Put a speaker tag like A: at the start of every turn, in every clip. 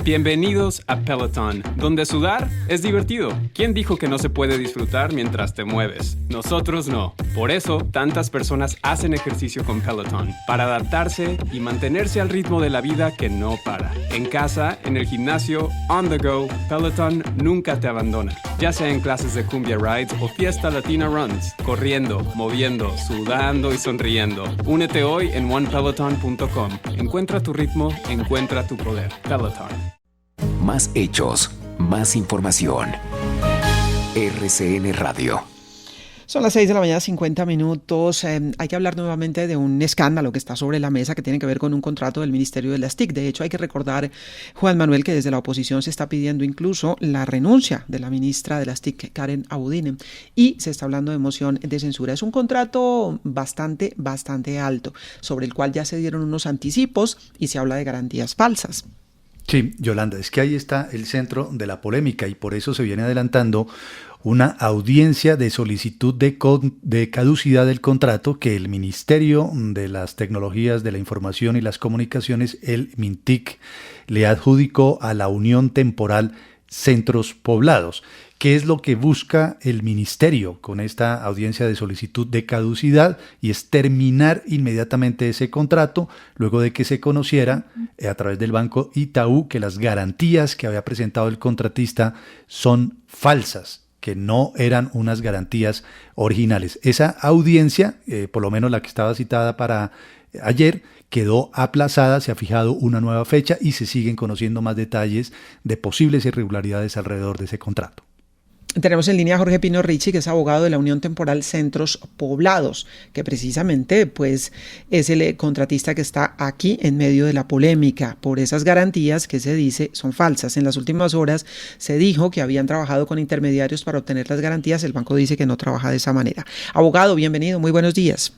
A: Bienvenidos a Peloton, donde sudar es divertido. ¿Quién dijo que no se puede disfrutar mientras te mueves? Nosotros no. Por eso, tantas personas hacen ejercicio con Peloton, para adaptarse y mantenerse al ritmo de la vida que no para. En casa, en el gimnasio, on the go, Peloton nunca te abandona. Ya sea en clases de cumbia rides o fiesta latina runs, corriendo, moviendo, sudando y sonriendo. Únete hoy en onepeloton.com. Encuentra tu ritmo, encuentra tu poder. Peloton.
B: Más hechos, más información. RCN Radio.
C: Son las 6:50 a.m. Hay que hablar nuevamente de un escándalo que está sobre la mesa que tiene que ver con un contrato del Ministerio de las TIC. De hecho, hay que recordar, Juan Manuel, que desde la oposición se está pidiendo incluso la renuncia de la ministra de las TIC, Karen Abudine, y se está hablando de moción de censura. Es un contrato bastante alto, sobre el cual ya se dieron unos anticipos y se habla de garantías falsas.
D: Sí, Yolanda, es que ahí está el centro de la polémica y por eso se viene adelantando una audiencia de solicitud de caducidad del contrato que el Ministerio de las Tecnologías de la Información y las Comunicaciones, el MINTIC, le adjudicó a la Unión Temporal Centros Poblados. ¿Qué es lo que busca el ministerio con esta audiencia de solicitud de caducidad? Y es terminar inmediatamente ese contrato luego de que se conociera a través del Banco Itaú que las garantías que había presentado el contratista son falsas, que no eran unas garantías originales. Esa audiencia, por lo menos la que estaba citada para ayer, quedó aplazada, se ha fijado una nueva fecha y se siguen conociendo más detalles de posibles irregularidades alrededor de ese contrato.
C: Tenemos en línea a Jorge Pino Ricci, que es abogado de la Unión Temporal Centros Poblados, que precisamente pues, es el contratista que está aquí en medio de la polémica por esas garantías que se dice son falsas. En las últimas horas se dijo que habían trabajado con intermediarios para obtener las garantías. El banco dice que no trabaja de esa manera. Abogado, bienvenido, muy buenos días.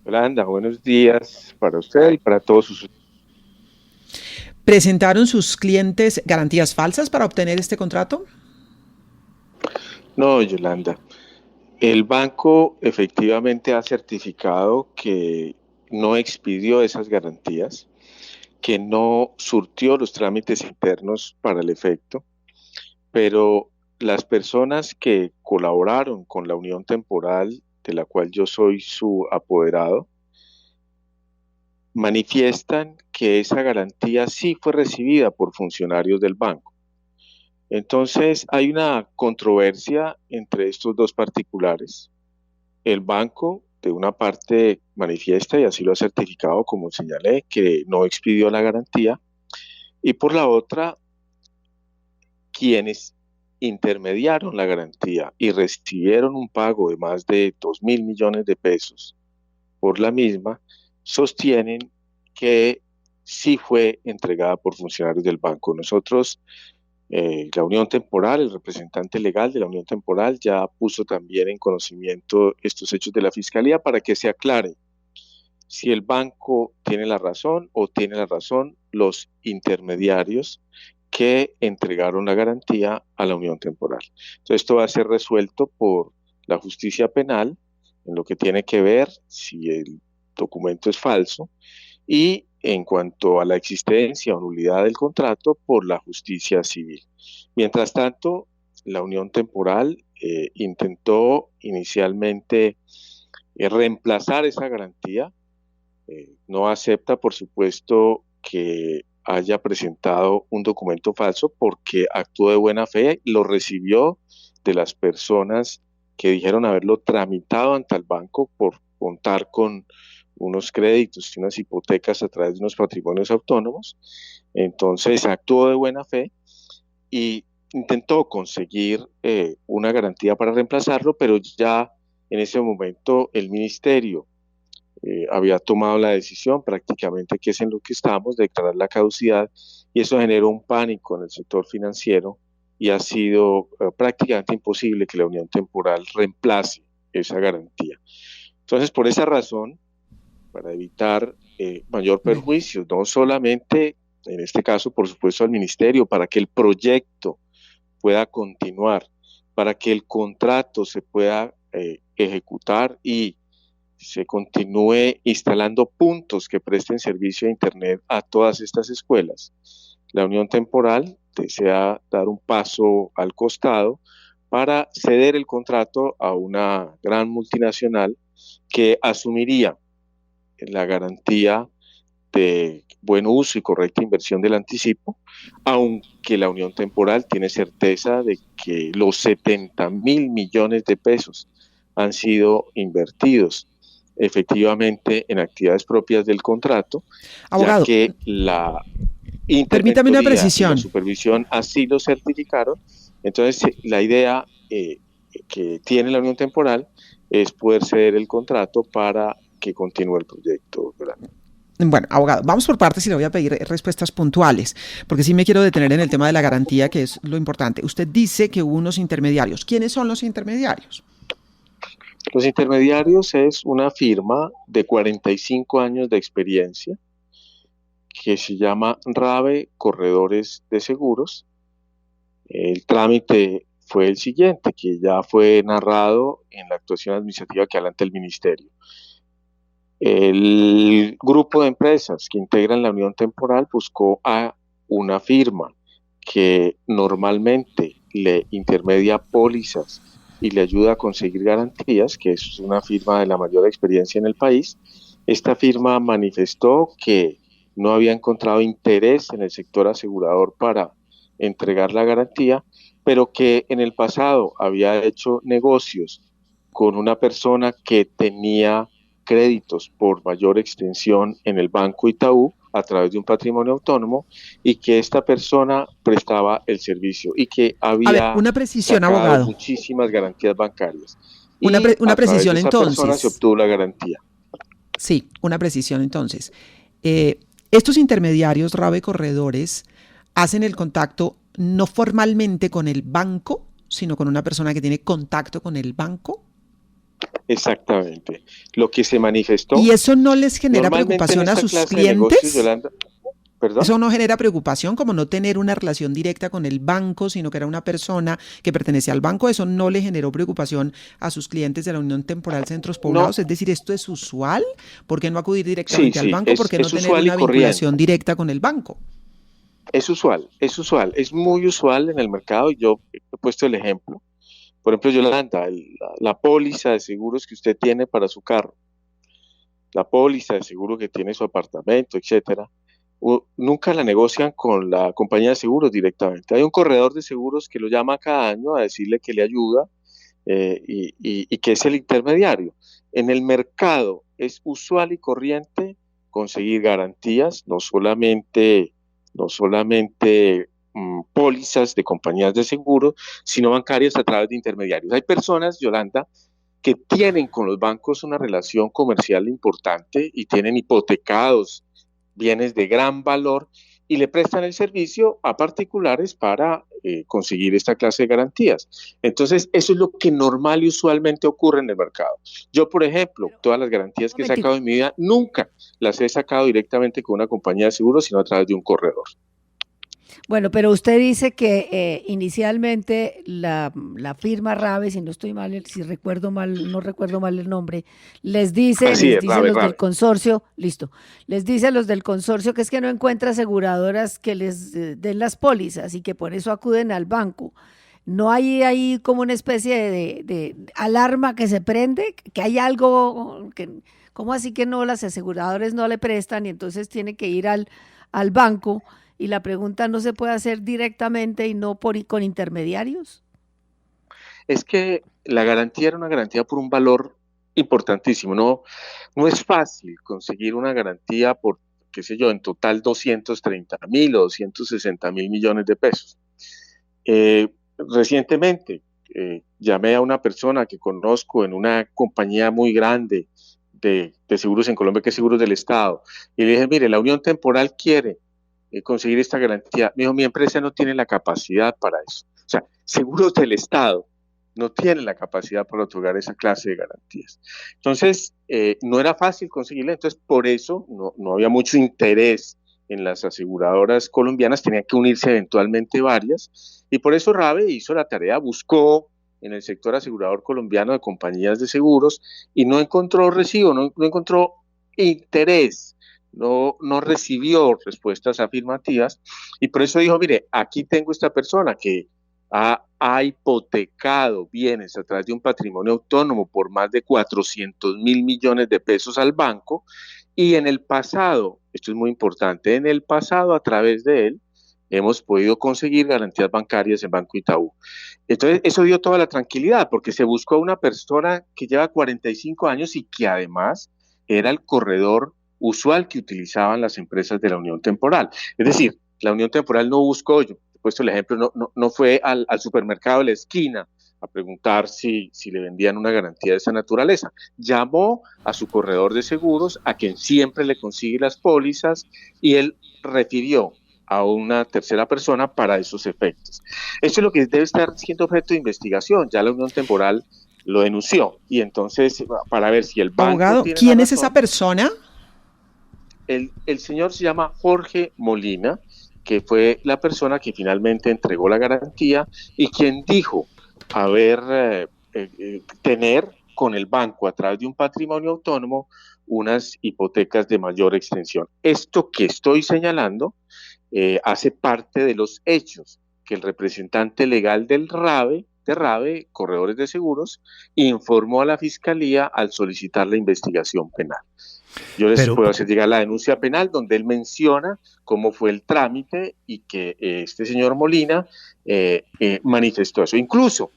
E: Yolanda, buenos días para usted y para todos sus...
C: ¿Presentaron sus clientes garantías falsas para obtener este contrato?
E: No, Yolanda. El banco efectivamente ha certificado que no expidió esas garantías, que no surtió los trámites internos para el efecto, pero las personas que colaboraron con la Unión Temporal, de la cual yo soy su apoderado, manifiestan que esa garantía sí fue recibida por funcionarios del banco. Entonces, hay una controversia entre estos dos particulares. El banco, de una parte, manifiesta, y así lo ha certificado, como señalé, que no expidió la garantía, y por la otra, quienes intermediaron la garantía y recibieron un pago de más de 2.000 millones de pesos por la misma, sostienen que sí fue entregada por funcionarios del banco. Nosotros, la Unión Temporal, el representante legal de la Unión Temporal ya puso también en conocimiento estos hechos de la Fiscalía para que se aclare si el banco tiene la razón o tiene la razón los intermediarios que entregaron la garantía a la Unión Temporal. Entonces esto va a ser resuelto por la justicia penal en lo que tiene que ver si el documento es falso y en cuanto a la existencia o nulidad del contrato por la justicia civil. Mientras tanto, la Unión Temporal intentó inicialmente reemplazar esa garantía. No acepta, por supuesto, que haya presentado un documento falso porque actuó de buena fe, lo recibió de las personas que dijeron haberlo tramitado ante el banco por contar con unos créditos y unas hipotecas a través de unos patrimonios autónomos. Entonces actuó de buena fe y intentó conseguir una garantía para reemplazarlo, pero ya en ese momento el ministerio había tomado la decisión, prácticamente que es en lo que estamos, de declarar la caducidad, y eso generó un pánico en el sector financiero y ha sido prácticamente imposible que la Unión Temporal reemplace esa garantía. Entonces, por esa razón, para evitar mayor perjuicio, no solamente, en este caso, por supuesto, al ministerio, para que el proyecto pueda continuar, para que el contrato se pueda ejecutar y se continúe instalando puntos que presten servicio a Internet a todas estas escuelas. la Unión Temporal desea dar un paso al costado para ceder el contrato a una gran multinacional que asumiría la garantía de buen uso y correcta inversión del anticipo, aunque la Unión Temporal tiene certeza de que los 70.000 millones de pesos han sido invertidos efectivamente en actividades propias del contrato,
C: Abogado,
E: ya que la
C: permítame una
E: interventoría y
C: precisión.
E: la supervisión así lo certificaron. Entonces, la idea que tiene la Unión Temporal es poder ceder el contrato para que continúe el proyecto.
C: Bueno, abogado, vamos por partes y le voy a pedir respuestas puntuales, porque sí me quiero detener en el tema de la garantía, que es lo importante. Usted dice que hubo unos intermediarios. ¿Quiénes son los intermediarios?
E: Los intermediarios es una firma de 45 años de experiencia que se llama RAVE Corredores de Seguros. El trámite fue el siguiente, que ya fue narrado en la actuación administrativa que adelanta el Ministerio. El grupo de empresas que integran la Unión Temporal buscó a una firma que normalmente le intermedia pólizas y le ayuda a conseguir garantías, que es una firma de la mayor experiencia en el país. Esta firma manifestó que no había encontrado interés en el sector asegurador para entregar la garantía, pero que en el pasado había hecho negocios con una persona que tenía créditos por mayor extensión en el Banco Itaú a través de un patrimonio autónomo y que esta persona prestaba el servicio y que había
C: una precisión,
E: sacado
C: abogado.
E: muchísimas garantías bancarias.
C: Una
E: a
C: precisión,
E: través de esa persona se obtuvo la garantía.
C: Sí, una precisión entonces. Estos intermediarios, RAVE Corredores, hacen el contacto no formalmente con el banco, sino con una persona que tiene contacto con el banco.
E: Exactamente. Lo que se manifestó.
C: ¿Y eso no les genera preocupación a sus clientes?
E: Negocios, Yolanda, ¿perdón?
C: ¿Eso no genera preocupación, como no tener una relación directa con el banco, sino que era una persona que pertenece al banco? ¿Eso no le generó preocupación a sus clientes de la Unión Temporal Centros Poblados? No. Es decir, ¿esto es usual? ¿Por qué no acudir directamente al banco? ¿Por qué no tener una vinculación directa con el banco?
E: Es usual, es muy usual en el mercado. Yo he puesto el ejemplo. Por ejemplo, Yolanda, la póliza de seguros que usted tiene para su carro, la póliza de seguro que tiene su apartamento, etcétera, nunca la negocian con la compañía de seguros directamente. Hay un corredor de seguros que lo llama cada año a decirle que le ayuda y que es el intermediario. En el mercado es usual y corriente conseguir garantías, no solamente pólizas de compañías de seguro, sino bancarias a través de intermediarios. Hay personas, Yolanda, que tienen con los bancos una relación comercial importante y tienen hipotecados bienes de gran valor y le prestan el servicio a particulares para conseguir esta clase de garantías. Entonces, eso es lo que normal y usualmente ocurre en el mercado. Yo, por ejemplo, todas las garantías que he sacado en mi vida, nunca las he sacado directamente con una compañía de seguros, sino a través de un corredor.
F: Bueno, pero usted dice que inicialmente la firma RAVE, si no estoy mal, si recuerdo mal, no recuerdo mal el nombre, les dice los del consorcio, listo, les dice a los del consorcio que es que no encuentra aseguradoras que les den las pólizas y que por eso acuden al banco. ¿No hay ahí como una especie de alarma que se prende? ¿Que hay algo que, cómo así que no, las aseguradoras no le prestan y entonces tiene que ir al banco? Y la pregunta no se puede hacer directamente y no con intermediarios.
E: Es que la garantía era una garantía por un valor importantísimo. No es fácil conseguir una garantía por, qué sé yo, en total 230.000 o 260.000 millones de pesos. Recientemente llamé a una persona que conozco en una compañía muy grande de seguros en Colombia, que es Seguros del Estado, y le dije, mire, la Unión Temporal quiere conseguir esta garantía. Me dijo, mi empresa no tiene la capacidad para eso. O sea, Seguros del Estado no tienen la capacidad para otorgar esa clase de garantías. Entonces, no era fácil conseguirla, entonces por eso no había mucho interés en las aseguradoras colombianas, tenían que unirse eventualmente varias, y por eso RAVE hizo la tarea, buscó en el sector asegurador colombiano de compañías de seguros y no encontró recibo, no encontró interés no recibió respuestas afirmativas y por eso dijo, mire, aquí tengo esta persona que ha hipotecado bienes a través de un patrimonio autónomo por más de 400.000 millones de pesos al banco y en el pasado, esto es muy importante, en el pasado a través de él hemos podido conseguir garantías bancarias en Banco Itaú. Entonces, eso dio toda la tranquilidad porque se buscó a una persona que lleva 45 años y que además era el corredor usual que utilizaban las empresas de la unión temporal. Es decir, la unión temporal no buscó, yo he puesto el ejemplo, no fue al supermercado de la esquina a preguntar si le vendían una garantía de esa naturaleza. Llamó a su corredor de seguros, a quien siempre le consigue las pólizas, y él refirió a una tercera persona para esos efectos. Esto es lo que debe estar siendo objeto de investigación. Ya la unión temporal lo denunció, y entonces para ver si el banco...
C: Abogado, ¿quién es esa persona?
E: El señor se llama Jorge Molina, que fue la persona que finalmente entregó la garantía y quien dijo tener con el banco a través de un patrimonio autónomo unas hipotecas de mayor extensión. Esto que estoy señalando hace parte de los hechos que el representante legal del RAVE, Corredores de Seguros, informó a la Fiscalía al solicitar la investigación penal. Yo les puedo hacer llegar la denuncia penal donde él menciona cómo fue el trámite y que este señor Molina manifestó eso. Incluso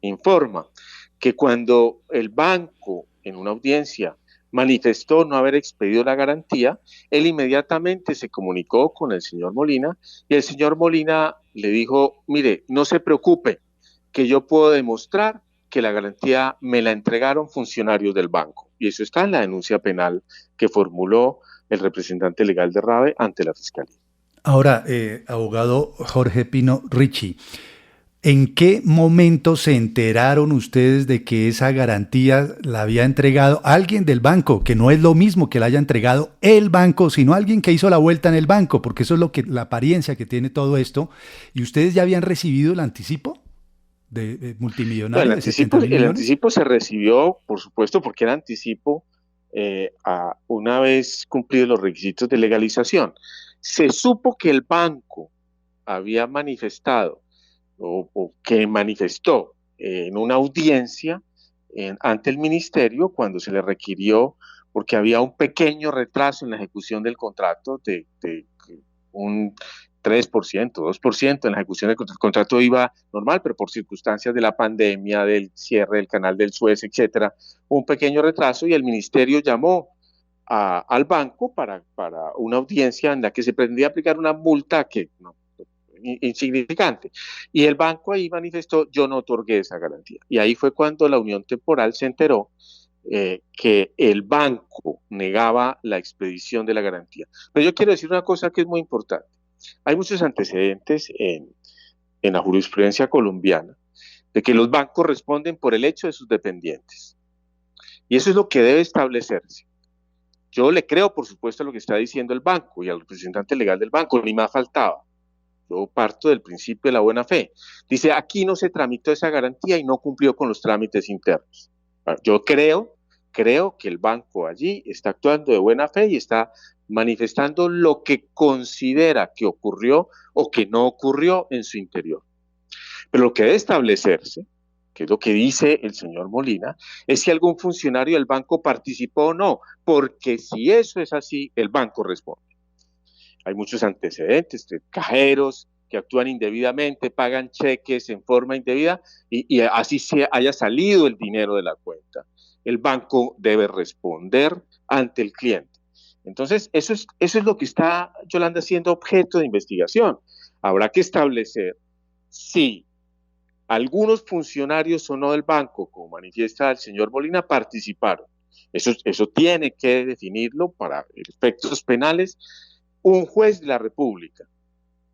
E: informa que cuando el banco en una audiencia manifestó no haber expedido la garantía, él inmediatamente se comunicó con el señor Molina y el señor Molina le dijo, mire, no se preocupe, que yo puedo demostrar que la garantía me la entregaron funcionarios del banco. Y eso está en la denuncia penal que formuló el representante legal de RAVE ante la Fiscalía.
D: Ahora, abogado Jorge Pino Ricci, ¿en qué momento se enteraron ustedes de que esa garantía la había entregado alguien del banco? Que no es lo mismo que la haya entregado el banco, sino alguien que hizo la vuelta en el banco, porque eso es la apariencia que tiene todo esto. ¿Y ustedes ya habían recibido el anticipo de multimillonario?
E: No, el anticipo se recibió, por supuesto, porque era anticipo una vez cumplidos los requisitos de legalización. Se supo que el banco había manifestado o que manifestó en una audiencia ante el ministerio cuando se le requirió, porque había un pequeño retraso en la ejecución del contrato de un 3%, 2% en la ejecución del contrato. El contrato iba normal, pero por circunstancias de la pandemia, del cierre del canal del Suez, etcétera, un pequeño retraso y el ministerio llamó al banco para una audiencia en la que se pretendía aplicar una multa insignificante. Y el banco ahí manifestó, yo no otorgué esa garantía. Y ahí fue cuando la unión temporal se enteró que el banco negaba la expedición de la garantía. Pero yo quiero decir una cosa que es muy importante. Hay muchos antecedentes en la jurisprudencia colombiana de que los bancos responden por el hecho de sus dependientes. Y eso es lo que debe establecerse. Yo le creo, por supuesto, a lo que está diciendo el banco y al representante legal del banco, ni más faltaba. Yo parto del principio de la buena fe. Dice, aquí no se tramitó esa garantía y no cumplió con los trámites internos. Yo creo que el banco allí está actuando de buena fe y está manifestando lo que considera que ocurrió o que no ocurrió en su interior. Pero lo que debe establecerse, que es lo que dice el señor Molina, es si algún funcionario del banco participó o no, porque si eso es así, el banco responde. Hay muchos antecedentes de cajeros que actúan indebidamente, pagan cheques en forma indebida y así se haya salido el dinero de la cuenta. El banco debe responder ante el cliente. Entonces, eso es lo que está, Yolanda, siendo objeto de investigación. Habrá que establecer si algunos funcionarios o no del banco, como manifiesta el señor Molina, participaron. Eso tiene que definirlo para efectos penales un juez de la República,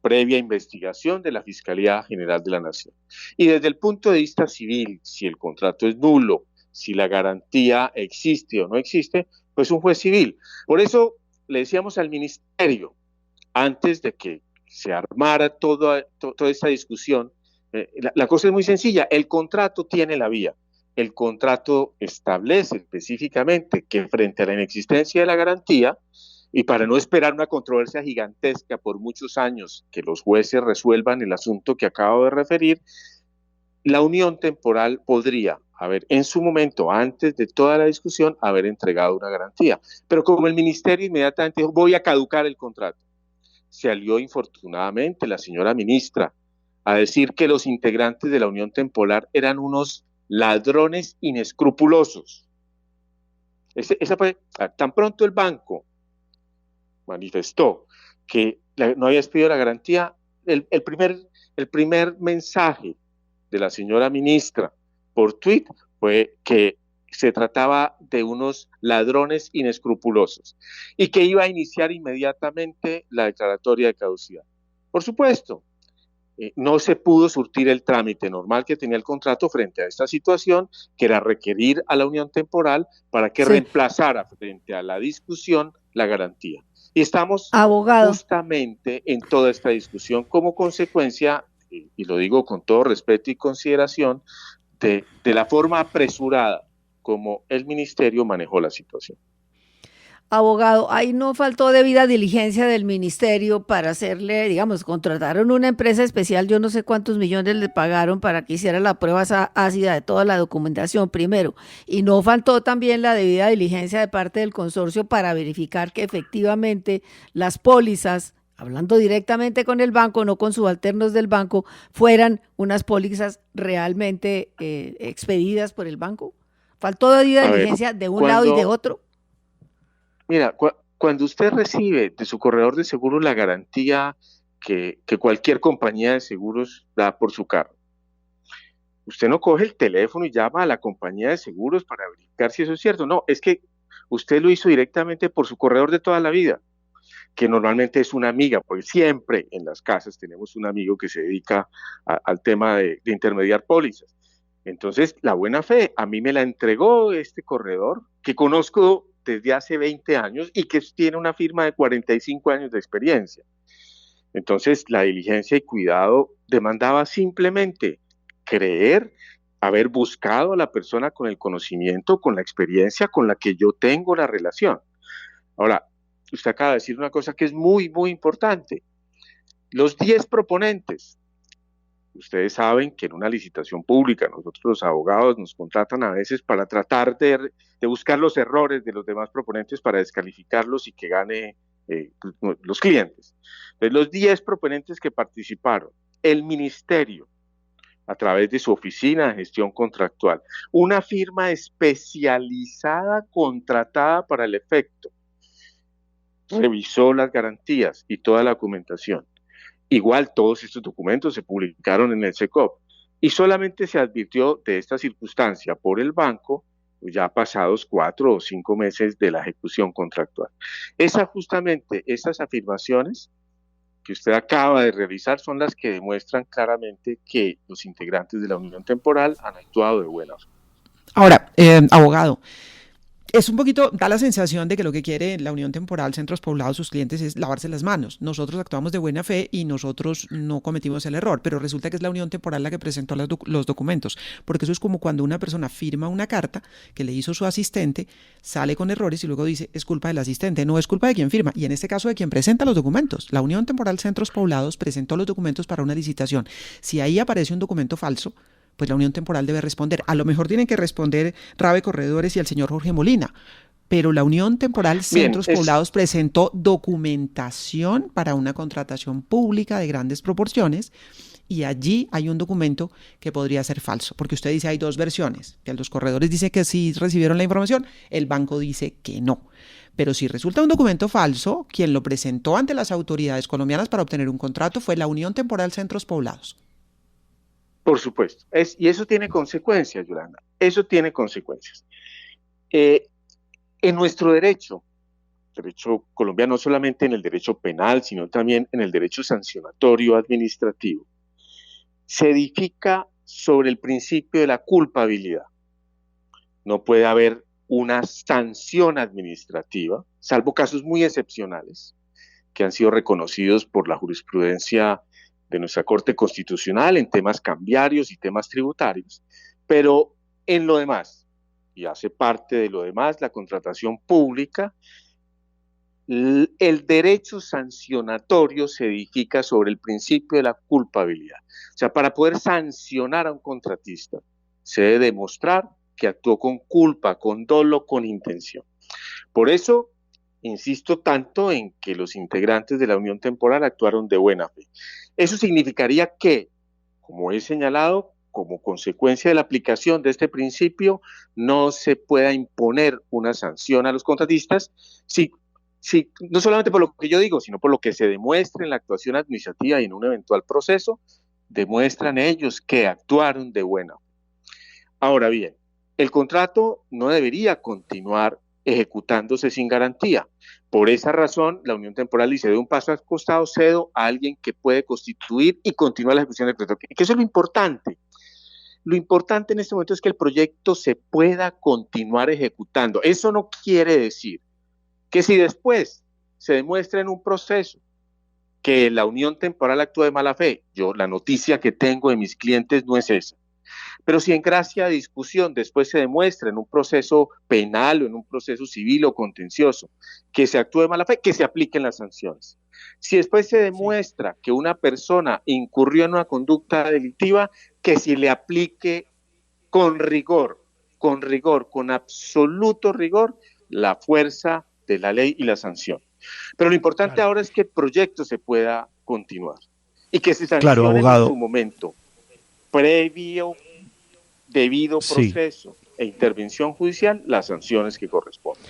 E: previa investigación de la Fiscalía General de la Nación. Y desde el punto de vista civil, si el contrato es nulo, si la garantía existe o no existe, pues un juez civil. Por eso le decíamos al ministerio, antes de que se armara toda esta discusión, la cosa es muy sencilla, el contrato tiene la vía. El contrato establece específicamente que frente a la inexistencia de la garantía, y para no esperar una controversia gigantesca por muchos años que los jueces resuelvan el asunto que acabo de referir, la unión temporal podría haber, en su momento, antes de toda la discusión, haber entregado una garantía. Pero como el ministerio inmediatamente dijo, voy a caducar el contrato, se alió infortunadamente la señora ministra a decir que los integrantes de la unión temporal eran unos ladrones inescrupulosos. Esa fue, tan pronto el banco manifestó que no había pedido la garantía, el primer mensaje de la señora ministra por tweet fue que se trataba de unos ladrones inescrupulosos y que iba a iniciar inmediatamente la declaratoria de caducidad. Por supuesto, no se pudo surtir el trámite normal que tenía el contrato frente a esta situación, que era requerir a la unión temporal para que reemplazara frente a la discusión la garantía. Y estamos justamente en toda esta discusión como consecuencia, y lo digo con todo respeto y consideración, de la forma apresurada como el ministerio manejó la situación.
F: Abogado, ahí no faltó debida diligencia del ministerio para hacerle, digamos, contrataron una empresa especial, yo no sé cuántos millones le pagaron para que hiciera la prueba ácida de toda la documentación primero, y no faltó también la debida diligencia de parte del consorcio para verificar que efectivamente las pólizas, hablando directamente con el banco, no con subalternos del banco, fueran unas pólizas realmente expedidas por el banco. ¿Faltó debida diligencia de un lado y de otro?
E: Mira, cuando usted recibe de su corredor de seguros la garantía que cualquier compañía de seguros da por su carro, usted no coge el teléfono y llama a la compañía de seguros para verificar si eso es cierto. No, es que usted lo hizo directamente por su corredor de toda la vida, que normalmente es una amiga, porque siempre en las casas tenemos un amigo que se dedica al tema de intermediar pólizas. Entonces, la buena fe, a mí me la entregó este corredor, que conozco desde hace 20 años y que tiene una firma de 45 años de experiencia. Entonces, la diligencia y cuidado demandaba simplemente creer, haber buscado a la persona con el conocimiento, con la experiencia con la que yo tengo la relación. Ahora, usted acaba de decir una cosa que es muy, muy importante. Los 10 proponentes. Ustedes saben que en una licitación pública nosotros los abogados nos contratan a veces para tratar de buscar los errores de los demás proponentes para descalificarlos y que gane los clientes. Entonces, los 10 proponentes que participaron, el ministerio, a través de su oficina de gestión contractual, una firma especializada contratada para el efecto, revisó las garantías y toda la documentación. Igual todos estos documentos se publicaron en el SECOP y solamente se advirtió de esta circunstancia por el banco ya pasados 4 o 5 meses de la ejecución contractual. Justamente esas afirmaciones que usted acaba de realizar son las que demuestran claramente que los integrantes de la unión temporal han actuado de buena fe.
C: Ahora, abogado, es un poquito, da la sensación de que lo que quiere la Unión Temporal Centros Poblados, sus clientes, es lavarse las manos. Nosotros actuamos de buena fe y nosotros no cometimos el error, pero resulta que es la Unión Temporal la que presentó los documentos, porque eso es como cuando una persona firma una carta que le hizo su asistente, sale con errores y luego dice, es culpa del asistente, no es culpa de quien firma, y en este caso de quien presenta los documentos. La Unión Temporal Centros Poblados presentó los documentos para una licitación. Si ahí aparece un documento falso, pues la Unión Temporal debe responder. A lo mejor tienen que responder Rabe Corredores y el señor Jorge Molina, pero la Unión Temporal Centros Poblados presentó documentación para una contratación pública de grandes proporciones y allí hay un documento que podría ser falso, porque usted dice hay dos versiones, que los corredores dicen que sí recibieron la información, el banco dice que no. Pero si resulta un documento falso, quien lo presentó ante las autoridades colombianas para obtener un contrato fue la Unión Temporal Centros Poblados.
E: Por supuesto, y eso tiene consecuencias, Yolanda, eso tiene consecuencias. En nuestro derecho colombiano, no solamente en el derecho penal, sino también en el derecho sancionatorio administrativo, se edifica sobre el principio de la culpabilidad. No puede haber una sanción administrativa, salvo casos muy excepcionales, que han sido reconocidos por la jurisprudencia de nuestra Corte Constitucional en temas cambiarios y temas tributarios, pero en lo demás, y hace parte de lo demás, la contratación pública, el derecho sancionatorio se edifica sobre el principio de la culpabilidad. O sea, para poder sancionar a un contratista, se debe demostrar que actuó con culpa, con dolo, con intención. Por eso, insisto tanto en que los integrantes de la unión temporal actuaron de buena fe. Eso significaría que, como he señalado, como consecuencia de la aplicación de este principio, no se pueda imponer una sanción a los contratistas no solamente por lo que yo digo, sino por lo que se demuestre en la actuación administrativa y en un eventual proceso, demuestran ellos que actuaron de buena fe. Ahora bien, el contrato no debería continuar ejecutándose sin garantía. Por esa razón, la unión temporal dice, de un paso al costado, cedo a alguien que puede constituir y continuar la ejecución del contrato. Que eso es lo importante. Lo importante en este momento es que el proyecto se pueda continuar ejecutando. Eso no quiere decir que si después se demuestra en un proceso que la unión temporal actúa de mala fe, la noticia que tengo de mis clientes no es esa. Pero si en gracia de discusión después se demuestra en un proceso penal o en un proceso civil o contencioso que se actúe de mala fe, que se apliquen las sanciones. Si después se demuestra que una persona incurrió en una conducta delictiva, que se le aplique con rigor, con absoluto rigor, la fuerza de la ley y la sanción. Pero lo importante ahora es que el proyecto se pueda continuar y que se sancione en su momento previo debido proceso e intervención judicial las sanciones que corresponden.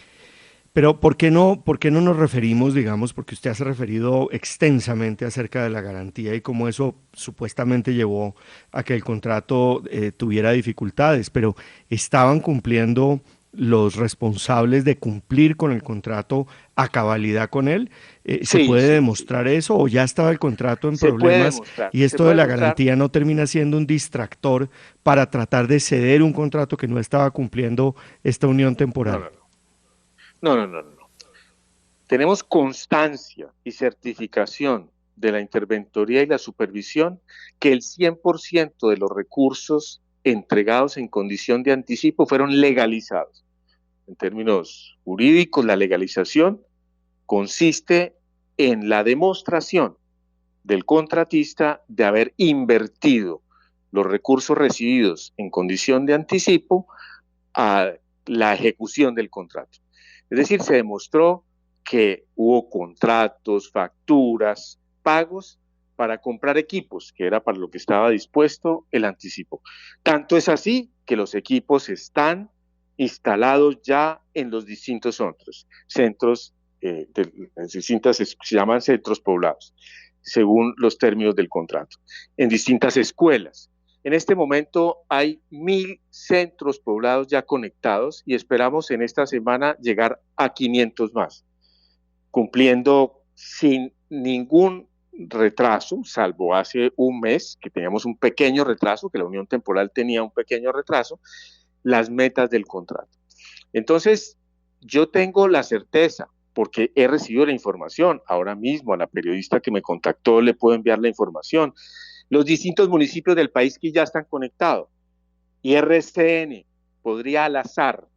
G: Pero ¿por qué no nos referimos, digamos, porque usted se ha referido extensamente acerca de la garantía y cómo eso supuestamente llevó a que el contrato tuviera dificultades, pero estaban cumpliendo los responsables de cumplir con el contrato a cabalidad con él? ¿Se puede demostrar eso o ya estaba el contrato en problemas y esto de la garantía no termina siendo un distractor para tratar de ceder un contrato que no estaba cumpliendo esta unión temporal?
E: No. Tenemos constancia y certificación de la interventoría y la supervisión que el 100% de los recursos entregados en condición de anticipo fueron legalizados. En términos jurídicos, la legalización consiste en la demostración del contratista de haber invertido los recursos recibidos en condición de anticipo a la ejecución del contrato. Es decir, se demostró que hubo contratos, facturas, pagos para comprar equipos, que era para lo que estaba dispuesto el anticipo. Tanto es así que los equipos están instalados ya en los distintos centros, se llaman centros poblados, según los términos del contrato, en distintas escuelas. En este momento hay 1.000 centros poblados ya conectados y esperamos en esta semana llegar a 500 más, cumpliendo sin ningún retraso, salvo hace un mes que teníamos un pequeño retraso, que la unión temporal tenía un pequeño retraso, las metas del contrato. Entonces, yo tengo la certeza, porque he recibido la información, ahora mismo a la periodista que me contactó le puedo enviar la información, los distintos municipios del país que ya están conectados, y RCN podría al azar,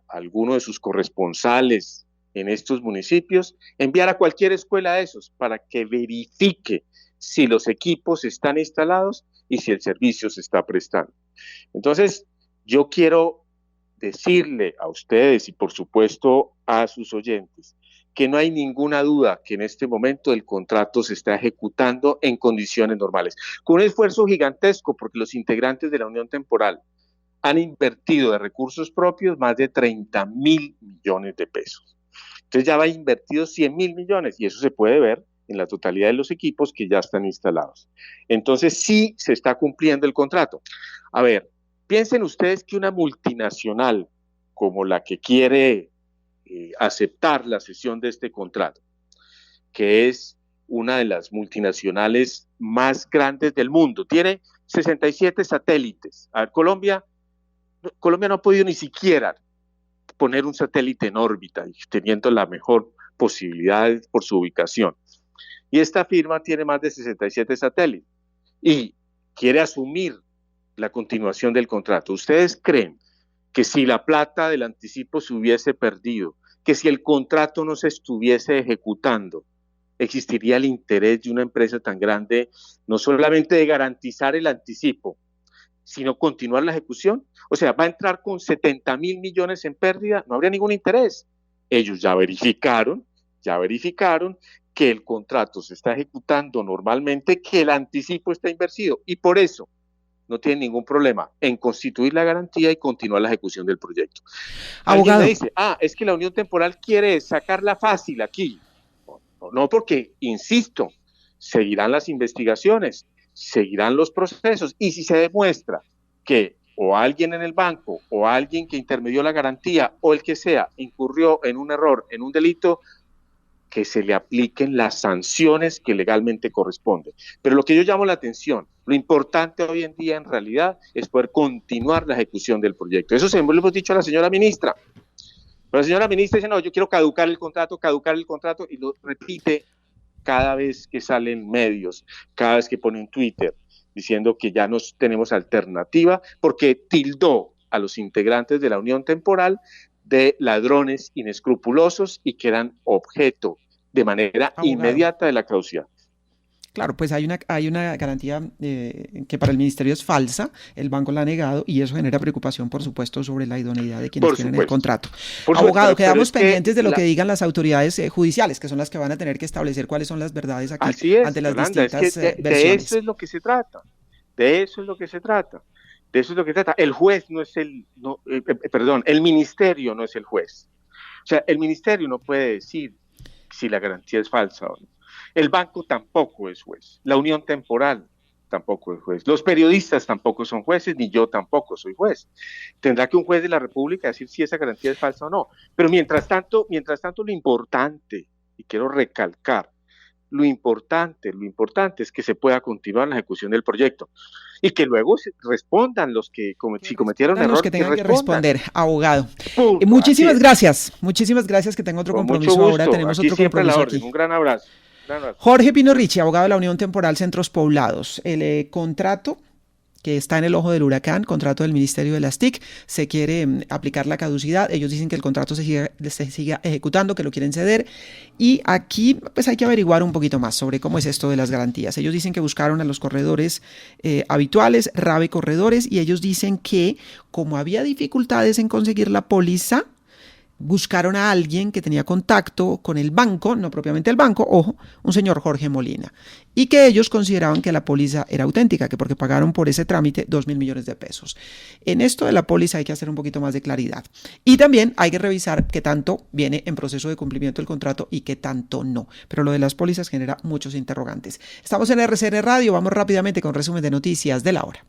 E: alguno de sus corresponsales en estos municipios, enviar a cualquier escuela de esos para que verifique si los equipos están instalados y si el servicio se está prestando. Entonces, yo quiero decirle a ustedes y por supuesto a sus oyentes que no hay ninguna duda que en este momento el contrato se está ejecutando en condiciones normales, con un esfuerzo gigantesco porque los integrantes de la unión temporal han invertido de recursos propios más de 30.000 millones de pesos. Entonces ya va invertido 100.000 millones y eso se puede ver en la totalidad de los equipos que ya están instalados. Entonces sí se está cumpliendo el contrato. A ver, piensen ustedes que una multinacional como la que quiere aceptar la cesión de este contrato, que es una de las multinacionales más grandes del mundo, tiene 67 satélites. A ver, Colombia no ha podido ni siquiera poner un satélite en órbita, teniendo la mejor posibilidad por su ubicación. Y esta firma tiene más de 67 satélites y quiere asumir la continuación del contrato. ¿Ustedes creen que si la plata del anticipo se hubiese perdido, que si el contrato no se estuviese ejecutando, existiría el interés de una empresa tan grande, no solamente de garantizar el anticipo, sino continuar la ejecución. O sea, va a entrar con 70.000 millones en pérdida, no habría ningún interés. Ellos ya verificaron que el contrato se está ejecutando normalmente, que el anticipo está invertido, y por eso no tienen ningún problema en constituir la garantía y continuar la ejecución del proyecto.
C: Abogado.
E: Alguien me dice, es que la unión temporal quiere sacarla fácil aquí. No, porque, insisto, seguirán las investigaciones, seguirán los procesos, y si se demuestra que o alguien en el banco o alguien que intermedió la garantía o el que sea incurrió en un error, en un delito, que se le apliquen las sanciones que legalmente corresponden. Pero lo que yo llamo la atención, lo importante hoy en día en realidad es poder continuar la ejecución del proyecto. Eso se lo hemos dicho a la señora ministra. Pero la señora ministra dice, no, yo quiero caducar el contrato, y lo repite cada vez que salen medios, cada vez que pone en Twitter, diciendo que ya no tenemos alternativa, porque tildó a los integrantes de la unión temporal de ladrones inescrupulosos y que eran objeto de manera inmediata de la caducidad.
C: Claro, pues hay una garantía que para el ministerio es falsa, el banco la ha negado y eso genera preocupación, por supuesto, sobre la idoneidad de quienes tienen el contrato. Abogado, quedamos pendientes de lo que digan las autoridades judiciales, que son las que van a tener que establecer cuáles son las verdades aquí ante las distintas versiones. De eso es lo que se trata,
E: El juez no es el ministerio no es el juez. O sea, el ministerio no puede decir si la garantía es falsa o no. El banco tampoco es juez, la unión temporal tampoco es juez, los periodistas tampoco son jueces, ni yo tampoco soy juez. Tendrá que un juez de la República decir si esa garantía es falsa o no. Pero mientras tanto lo importante, y quiero recalcar, lo importante es que se pueda continuar la ejecución del proyecto y que luego respondan los que si cometieron errores,
C: los que tengan que responder, abogado. Muchísimas gracias, que tengo otro compromiso ahora, tenemos otro compromiso aquí.
E: Un gran abrazo.
C: Jorge Pino Ricci, abogado de la Unión Temporal Centros Poblados. El contrato que está en el ojo del huracán, contrato del Ministerio de las TIC, se quiere aplicar la caducidad. Ellos dicen que el contrato se siga ejecutando, que lo quieren ceder. Y aquí pues hay que averiguar un poquito más sobre cómo es esto de las garantías. Ellos dicen que buscaron a los corredores habituales, RAVE Corredores, y ellos dicen que como había dificultades en conseguir la póliza, buscaron a alguien que tenía contacto con el banco, no propiamente el banco, ojo, un señor Jorge Molina, y que ellos consideraban que la póliza era auténtica, que porque pagaron por ese trámite 2.000 millones de pesos. En esto de la póliza hay que hacer un poquito más de claridad. Y también hay que revisar qué tanto viene en proceso de cumplimiento del contrato y qué tanto no. Pero lo de las pólizas genera muchos interrogantes. Estamos en RCN Radio, vamos rápidamente con resumen de noticias de la hora.